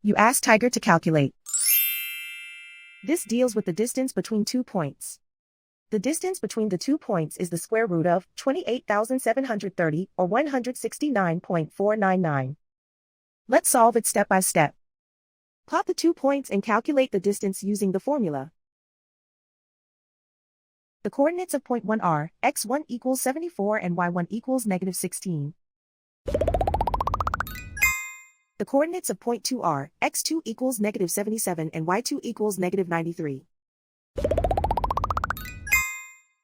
You ask Tiger to calculate. This deals with the distance between 2 points. The distance between the 2 points is the square root of 28,730 or 169.499. Let's solve it step by step. Plot the 2 points and calculate the distance using the formula. The coordinates of point 1 are x1 equals 74 and y1 equals -16. The coordinates of point 2 are x2 equals -77 and y2 equals -93.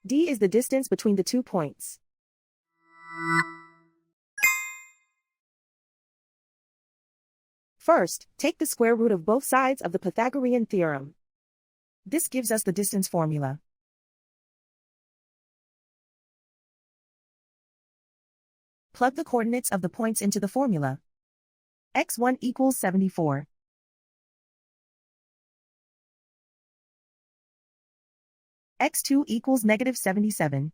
D is the distance between the 2 points. First, take the square root of both sides of the Pythagorean theorem. This gives us the distance formula. Plug the coordinates of the points into the formula. x1 equals 74. x2 equals -77.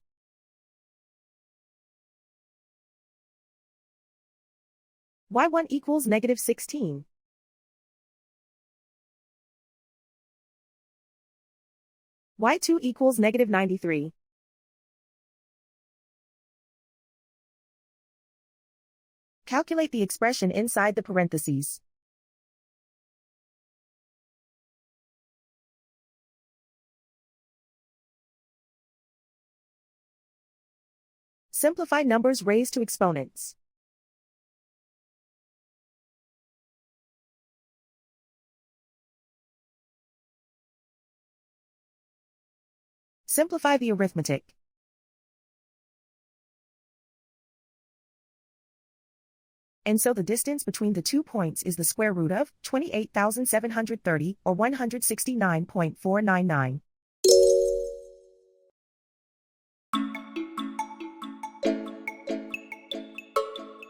y1 equals -16. y2 equals -93. Calculate the expression inside the parentheses. Simplify numbers raised to exponents. Simplify the arithmetic. And so the distance between the 2 points is the square root of 28,730 or 169.499.